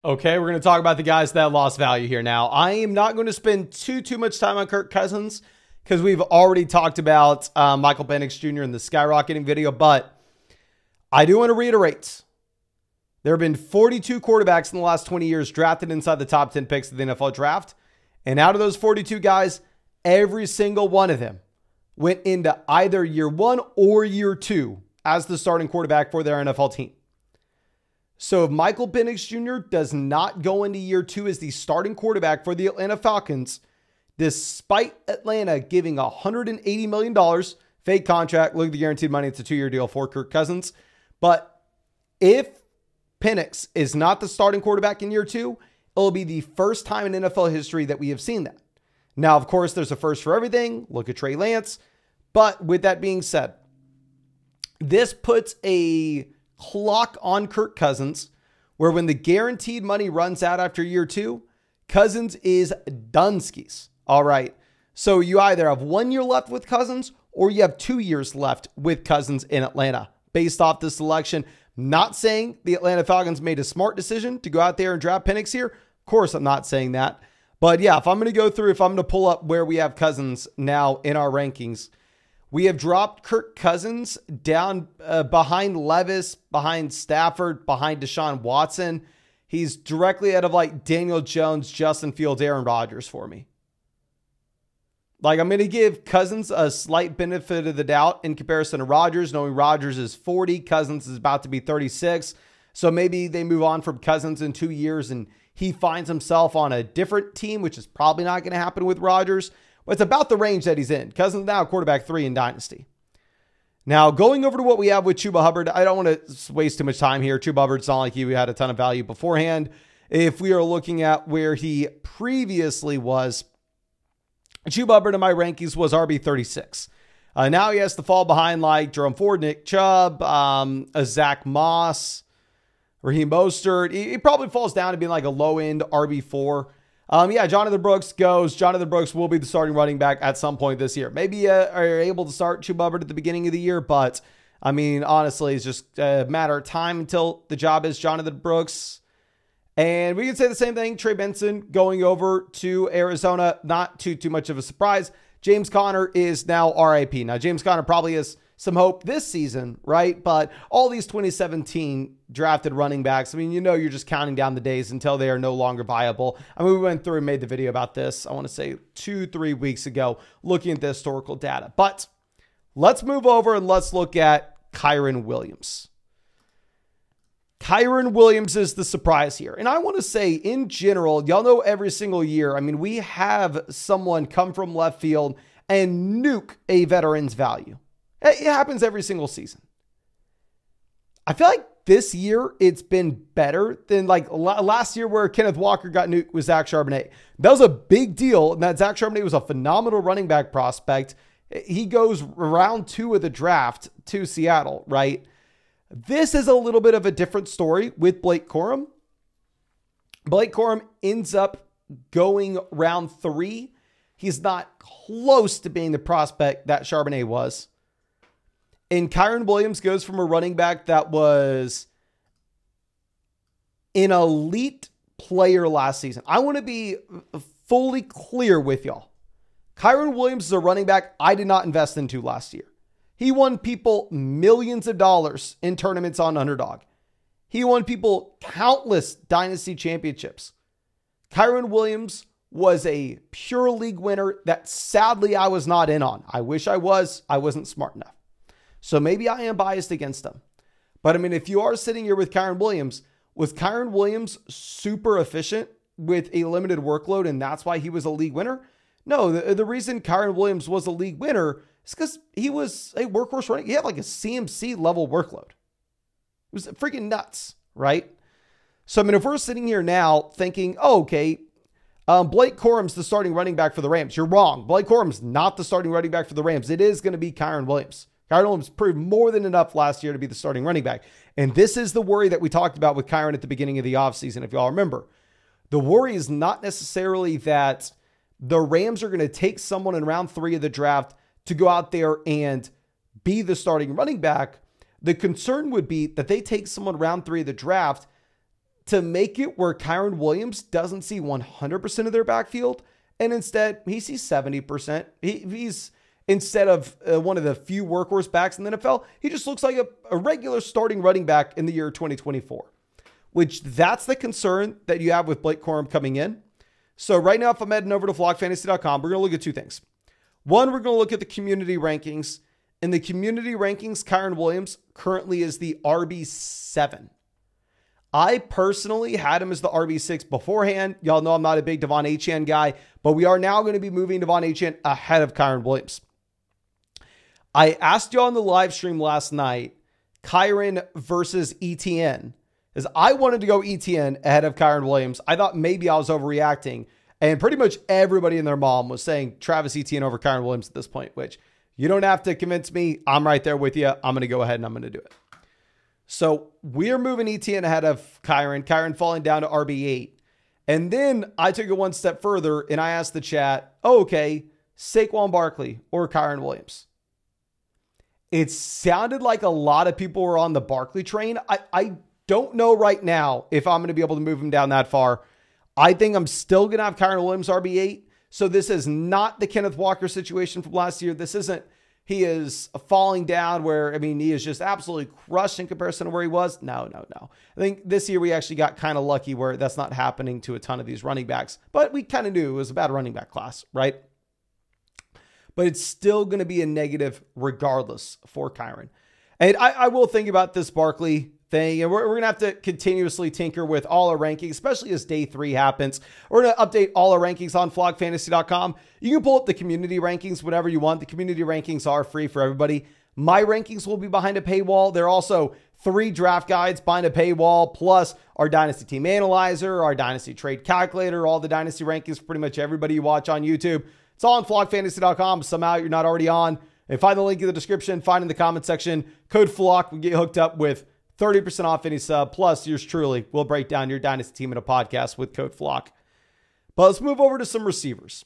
Okay, we're going to talk about the guys that lost value here now. I am not going to spend too much time on Kirk Cousins because we've already talked about Michael Penix Jr. in the skyrocketing video, but I do want to reiterate. There have been 42 quarterbacks in the last 20 years drafted inside the top 10 picks of the NFL draft. And out of those 42 guys, every single one of them went into either year one or year two as the starting quarterback for their NFL team. So if Michael Penix Jr. does not go into year two as the starting quarterback for the Atlanta Falcons, despite Atlanta giving $180 million fake contract, look at the guaranteed money, it's a 2-year deal for Kirk Cousins. But if Penix is not the starting quarterback in year two, it'll be the first time in NFL history that we have seen that. Now, of course, there's a first for everything. Look at Trey Lance. But with that being said, this puts a clock on Kirk Cousins where when the guaranteed money runs out after year two, Cousins is dunskies. All right. So you either have 1 year left with Cousins or you have 2 years left with Cousins in Atlanta based off the selection. Not saying the Atlanta Falcons made a smart decision to go out there and draft Penix here. Of course, I'm not saying that. But yeah, if I'm going to pull up where we have Cousins now in our rankings, we have dropped Kirk Cousins down behind Levis, behind Stafford, behind Deshaun Watson. He's directly out of like Daniel Jones, Justin Fields, Aaron Rodgers for me. Like, I'm going to give Cousins a slight benefit of the doubt in comparison to Rodgers, knowing Rodgers is 40, Cousins is about to be 36. So maybe they move on from Cousins in 2 years and he finds himself on a different team, which is probably not going to happen with Rodgers. But it's about the range that he's in. Cousins now quarterback 3 in Dynasty. Now, going over to what we have with Chuba Hubbard, I don't want to waste too much time here. Chuba Hubbard's not like he had a ton of value beforehand. If we are looking at where he previously was, Chuba Hubbard in my rankings was RB 36. Now he has to fall behind like Jerome Ford, Nick Chubb, Zach Moss, Raheem Mostert. He probably falls down to being like a low-end RB4. Yeah, Jonathan Brooks goes. Jonathan Brooks will be the starting running back at some point this year. Maybe are able to start Chuba Hubbard at the beginning of the year, but I mean, honestly, it's just a matter of time until the job is Jonathan Brooks. And we can say the same thing. Trey Benson going over to Arizona, not too much of a surprise. James Conner is now RIP. Now, James Conner probably has some hope this season, right? But all these 2017 drafted running backs, I mean, you know, you're just counting down the days until they are no longer viable. I mean, we went through and made the video about this, I want to say 2-3 weeks ago, looking at the historical data. But let's move over and let's look at Kiron Williams. Kiron Williams is the surprise here. And I want to say, in general, y'all know every single year, I mean, we have someone come from left field and nuke a veteran's value. It happens every single season. I feel like this year it's been better than like last year where Kenneth Walker got nuked with Zach Charbonnet. That was a big deal. And that Zach Charbonnet was a phenomenal running back prospect. He goes round 2 of the draft to Seattle, right? This is a little bit of a different story with Blake Corum. Blake Corum ends up going round 3. He's not close to being the prospect that Charbonnet was. And Kiron Williams goes from a running back that was an elite player last season. I want to be fully clear with y'all. Kiron Williams is a running back I did not invest into last year. He won people millions of dollars in tournaments on Underdog. He won people countless Dynasty championships. Kiron Williams was a pure league winner that sadly I was not in on. I wish I was. I wasn't smart enough. So maybe I am biased against him. But I mean, if you are sitting here with Kiron Williams, was Kiron Williams super efficient with a limited workload and that's why he was a league winner? No, the reason Kiron Williams was a league winner is because he was a workhorse running. He had like a CMC level workload. It was freaking nuts, right? So, I mean, if we're sitting here now thinking, oh, okay, Blake Corum's the starting running back for the Rams. You're wrong. Blake Corum's not the starting running back for the Rams. It is going to be Kiron Williams. Kiron Williams proved more than enough last year to be the starting running back. And this is the worry that we talked about with Kiron at the beginning of the offseason, if y'all remember. The worry is not necessarily that the Rams are going to take someone in round 3 of the draft to go out there and be the starting running back. The concern would be that they take someone round 3 of the draft to make it where Kiron Williams doesn't see 100% of their backfield, and instead he sees 70%. He's instead of one of the few workhorse backs in the NFL, he just looks like a regular starting running back in the year 2024, which that's the concern that you have with Blake Corum coming in. So right now, if I'm heading over to flockfantasy.com, we're going to look at two things. One, we're going to look at the community rankings. In the community rankings, Kiron Williams currently is the RB7. I personally had him as the RB6 beforehand. Y'all know I'm not a big Devon Achane guy, but we are now going to be moving Devon Achane ahead of Kiron Williams. I asked y'all on the live stream last night, Kiron versus ETN, as I wanted to go ETN ahead of Kiron Williams. I thought maybe I was overreacting, and pretty much everybody and their mom was saying Travis Etienne over Kiron Williams at this point, which you don't have to convince me. I'm right there with you. I'm going to go ahead and I'm going to do it. So we're moving Etienne ahead of Kiron. Kiron falling down to RB8. And then I took it one step further and I asked the chat, oh, okay, Saquon Barkley or Kiron Williams. It sounded like a lot of people were on the Barkley train. I don't know right now if I'm going to be able to move him down that far. I think I'm still going to have Kiron Williams RB8. So this is not the Kenneth Walker situation from last year. This isn't, he is falling down where, I mean, he is just absolutely crushed in comparison to where he was. No. I think this year we actually got kind of lucky where that's not happening to a ton of these running backs, but we kind of knew it was a bad running back class, right? But it's still going to be a negative regardless for Kiron. And I will think about this Barkley thing, and we're going to have to continuously tinker with all our rankings, especially as day 3 happens. We're going to update all our rankings on flockfantasy.com. You can pull up the community rankings whenever you want. The community rankings are free for everybody. My rankings will be behind a paywall. There are also 3 draft guides behind a paywall, plus our Dynasty Team Analyzer, our Dynasty Trade Calculator, all the Dynasty rankings for pretty much everybody you watch on YouTube. It's all on flockfantasy.com. Somehow you're not already on. And find the link in the description, find in the comment section. Code FLOCK will get hooked up with 30% off any sub, plus yours truly will break down your Dynasty team in a podcast with code FLOCK. But let's move over to some receivers.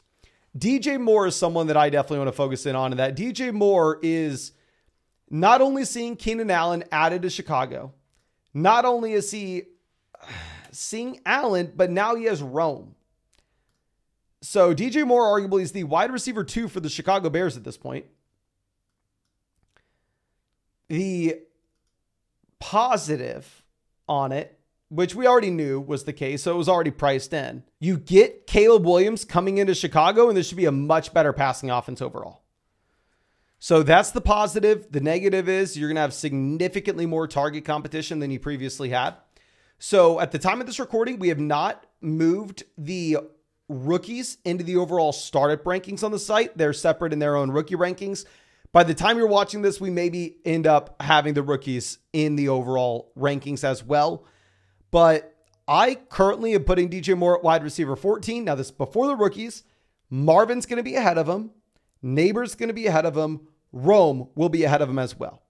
DJ Moore is someone that I definitely want to focus in on, and that DJ Moore is not only seeing Keenan Allen added to Chicago, not only is he seeing Allen, but now he has Rome. So DJ Moore arguably is the wide receiver 2 for the Chicago Bears at this point. The positive on it, which we already knew was the case, so it was already priced in. You get Caleb Williams coming into Chicago, and this should be a much better passing offense overall. So that's the positive. The negative is you're going to have significantly more target competition than you previously had. So at the time of this recording, we have not moved the rookies into the overall startup rankings on the site. They're separate in their own rookie rankings. By the time you're watching this, we maybe end up having the rookies in the overall rankings as well. But I currently am putting DJ Moore at wide receiver 14. Now, this is before the rookies. Marvin's going to be ahead of him. Neighbor's going to be ahead of him. Rome will be ahead of him as well.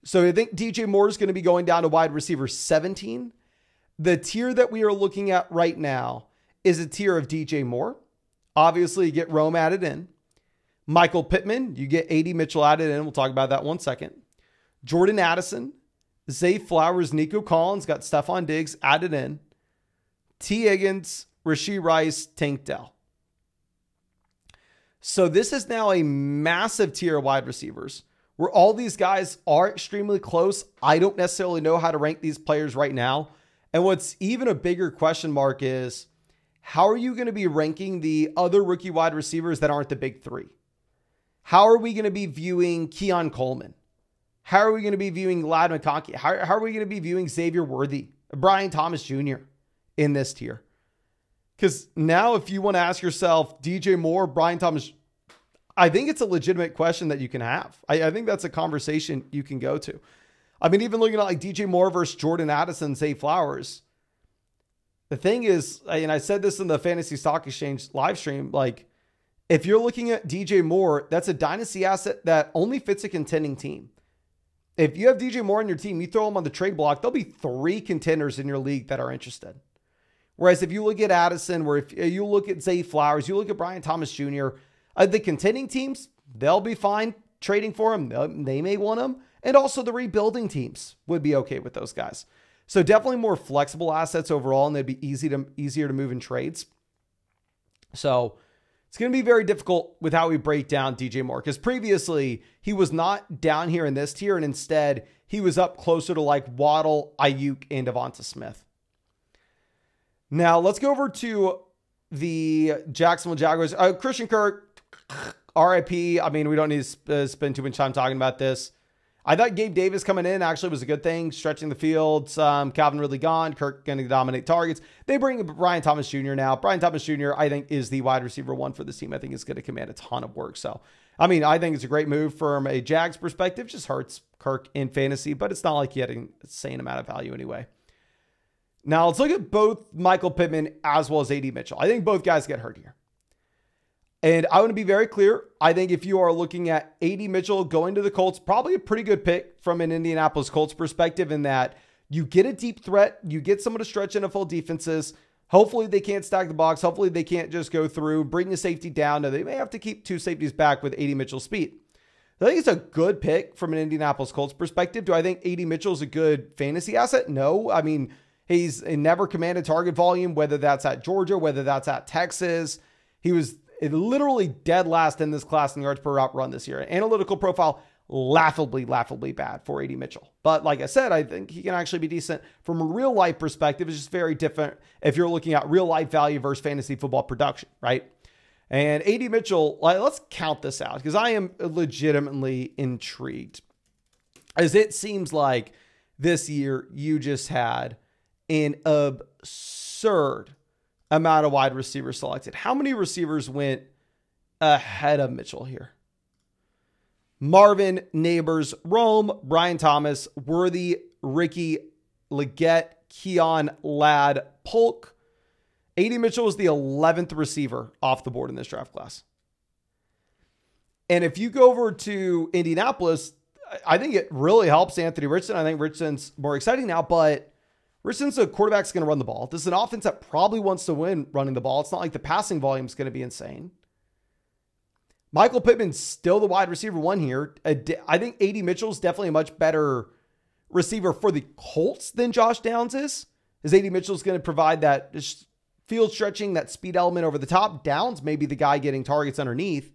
So I think DJ Moore is going to be going down to wide receiver 17. The tier that we are looking at right now is a tier of DJ Moore. Obviously, you get Rome added in. Michael Pittman, you get A.D. Mitchell added in. We'll talk about that one second. Jordan Addison, Zay Flowers, Nico Collins, got Stephon Diggs added in. T. Higgins, Rashee Rice, Tank Dell. So this is now a massive tier of wide receivers where all these guys are extremely close. I don't necessarily know how to rank these players right now. And what's even a bigger question mark is, how are you going to be ranking the other rookie wide receivers that aren't the big 3? How are we going to be viewing Keon Coleman? How are we going to be viewing Ladd McConkey? How are we going to be viewing Xavier Worthy, Brian Thomas Jr. in this tier? Because now if you want to ask yourself, DJ Moore, Brian Thomas, I think it's a legitimate question that you can have. I think that's a conversation you can go to. I mean, even looking at like DJ Moore versus Jordan Addison, Zay Flowers. The thing is, and I said this in the Fantasy Stock Exchange live stream, like, if you're looking at DJ Moore, that's a dynasty asset that only fits a contending team. If you have DJ Moore on your team, you throw him on the trade block, there'll be 3 contenders in your league that are interested. Whereas if you look at Addison, where if you look at Zay Flowers, you look at Brian Thomas Jr., the contending teams, they'll be fine trading for him. They may want him. And also the rebuilding teams would be okay with those guys. So definitely more flexible assets overall, and they'd be easier to move in trades. So it's going to be very difficult with how we break down DJ Moore, because previously he was not down here in this tier, and instead he was up closer to like Waddle, Ayuk, and Devonta Smith. Now let's go over to the Jacksonville Jaguars. Christian Kirk, RIP. I mean, we don't need to spend too much time talking about this. I thought Gabe Davis coming in actually was a good thing, stretching the field. Calvin Ridley gone. Kirk going to dominate targets. They bring Brian Thomas Jr. now. Brian Thomas Jr., I think, is the wide receiver 1 for this team. I think it's going to command a ton of work. So, I mean, I think it's a great move from a Jags perspective. Just hurts Kirk in fantasy, but it's not like he had an insane amount of value anyway. Now, let's look at both Michael Pittman as well as A.D. Mitchell. I think both guys get hurt here. And I want to be very clear. I think if you are looking at A.D. Mitchell going to the Colts, probably a pretty good pick from an Indianapolis Colts perspective, in that you get a deep threat, you get someone to stretch NFL defenses. Hopefully they can't stack the box. Hopefully they can't just go through, bring the safety down. Now, they may have to keep 2 safeties back with A.D. Mitchell's speed. I think it's a good pick from an Indianapolis Colts perspective. Do I think A.D. Mitchell is a good fantasy asset? No. I mean, he's never commanded target volume, whether that's at Georgia, whether that's at Texas. He was literally dead last in this class in yards per route run this year. Analytical profile, laughably bad for A.D. Mitchell. But like I said, I think he can actually be decent from a real life perspective. It's just very different if you're looking at real life value versus fantasy football production, right? And A.D. Mitchell, let's count this out, because I am legitimately intrigued, as it seems like this year you just had an absurd amount of wide receivers selected. How many receivers went ahead of Mitchell here? Marvin, Neighbors, Rome, Brian Thomas, Worthy, Ricky, Leggett, Keon, Ladd, Polk. A.D. Mitchell was the 11th receiver off the board in this draft class. And if you go over to Indianapolis, I think it really helps Anthony Richardson. I think Richardson's more exciting now, but Richardson's a quarterback that's going to run the ball. This is an offense that probably wants to win running the ball. It's not like the passing volume is going to be insane. Michael Pittman's still the wide receiver 1 here. I think A.D. Mitchell's definitely a much better receiver for the Colts than Josh Downs is. As A.D. Mitchell's going to provide that field stretching, that speed element over the top. Downs may be the guy getting targets underneath.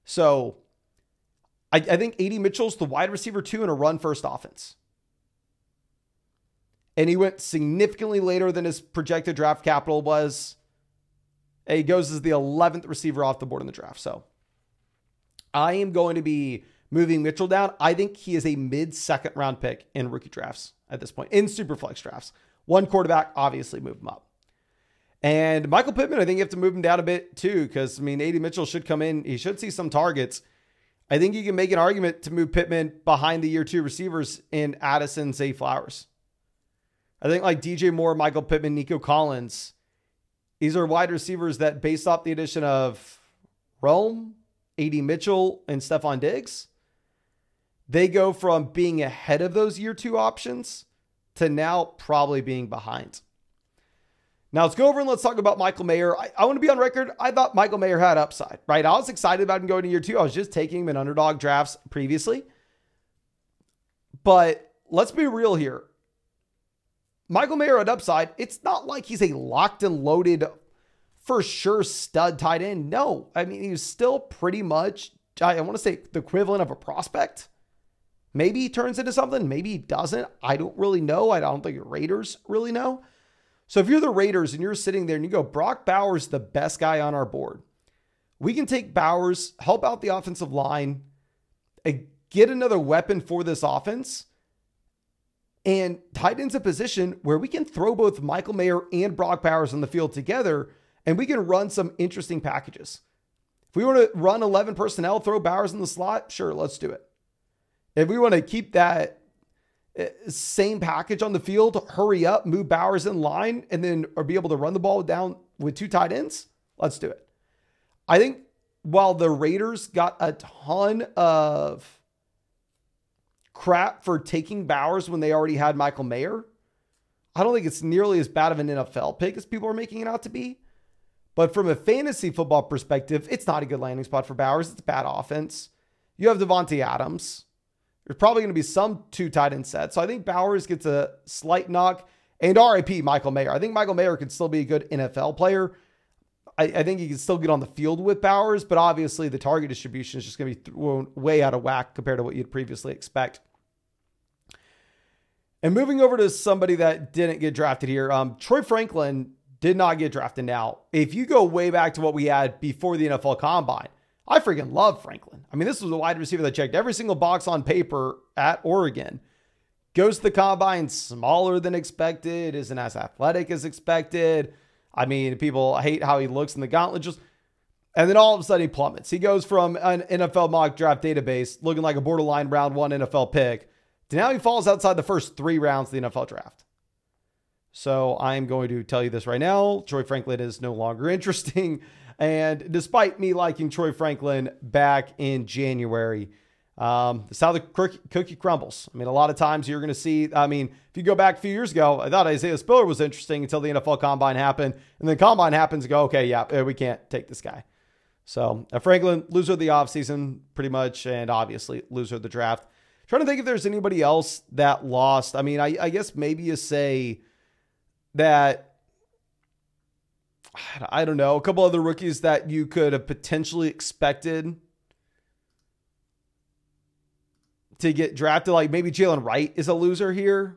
So I think A.D. Mitchell's the wide receiver 2 in a run-first offense. And he went significantly later than his projected draft capital was. And he goes as the 11th receiver off the board in the draft. So I am going to be moving Mitchell down. I think he is a mid-second round pick in rookie drafts at this point, in superflex drafts. 1 quarterback, obviously move him up. And Michael Pittman, I think you have to move him down a bit too, because, I mean, A.D. Mitchell should come in. He should see some targets. I think you can make an argument to move Pittman behind the year 2 receivers in Addison, Zay Flowers. I think like DJ Moore, Michael Pittman, Nico Collins, these are wide receivers that, based off the addition of Rome, A.D. Mitchell, and Stephon Diggs, they go from being ahead of those year 2 options to now probably being behind. Now let's go over and let's talk about Michael Mayer. I want to be on record. I thought Michael Mayer had upside, right? I was excited about him going to year 2. I was just taking him in underdog drafts previously. But let's be real here. Michael Mayer at upside, it's not like he's a locked and loaded, for sure, stud tight end. No, I mean, he's still pretty much, I want to say, the equivalent of a prospect. Maybe he turns into something. Maybe he doesn't. I don't really know. I don't think the Raiders really know. So if you're the Raiders and you're sitting there and you go, Brock Bowers, the best guy on our board, we can take Bowers, help out the offensive line, and get another weapon for this offense, and tight end's a position where we can throw both Michael Mayer and Brock Bowers on the field together, and we can run some interesting packages. If we want to run 11 personnel, throw Bowers in the slot, sure, let's do it. If we want to keep that same package on the field, hurry up, move Bowers in line, and then or be able to run the ball down with 2 tight ends, let's do it. I think while the Raiders got a ton of crap for taking Bowers when they already had Michael Mayer, I don't think it's nearly as bad of an NFL pick as people are making it out to be. But from a fantasy football perspective, it's not a good landing spot for Bowers. It's a bad offense. You have Devontae Adams. There's probably going to be some 2 tight end sets. So I think Bowers gets a slight knock. And RIP Michael Mayer. I think Michael Mayer could still be a good NFL player. I think he can still get on the field with Bowers, but obviously the target distribution is just going to be thrown way out of whack compared to what you'd previously expect. And moving over to somebody that didn't get drafted here, Troy Franklin did not get drafted. Now, if you go way back to what we had before the NFL Combine, I freaking love Franklin. I mean, this was a wide receiver that checked every single box on paper at Oregon. Goes to the Combine smaller than expected, isn't as athletic as expected. I mean, people hate how he looks in the gauntlet. And then all of a sudden he plummets. He goes from an NFL mock draft database looking like a borderline round 1 NFL pick to now he falls outside the first 3 rounds of the NFL draft. So I'm going to tell you this right now. Troy Franklin is no longer interesting. And despite me liking Troy Franklin back in January, it's how the cookie crumbles. I mean, a lot of times you're going to see, if you go back a few years ago, I thought Isaiah Spiller was interesting until the NFL Combine happened. And then Combine happens and go, okay, yeah, we can't take this guy. So Franklin, loser of the offseason pretty much, and obviously loser of the draft. Trying to think if there's anybody else that lost. I mean, I guess maybe you say that, I don't know, a couple other rookies that you could have potentially expected to get drafted, like maybe Jalen Wright is a loser here.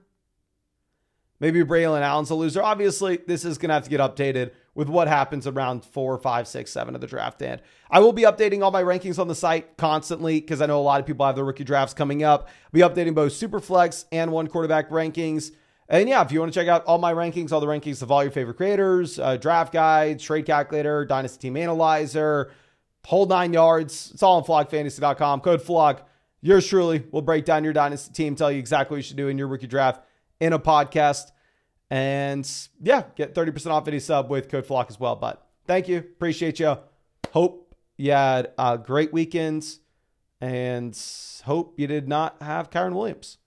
Maybe Braylon Allen's a loser. Obviously, this is going to have to get updated with what happens around 4, 5, 6, 7 of the draft. And I will be updating all my rankings on the site constantly because I know a lot of people have their rookie drafts coming up. I'll be updating both Superflex and 1 quarterback rankings. And yeah, if you want to check out all my rankings, all the rankings of all your favorite creators, draft guides, trade calculator, dynasty team analyzer, whole 9 yards, it's all on flockfantasy.com. Code FLOCK. Yours truly will break down your dynasty team, tell you exactly what you should do in your rookie draft in a podcast. And yeah, get 30% off any sub with code FLOCK as well. But thank you. Appreciate you. Hope you had great weekends and hope you did not have Kiron Williams.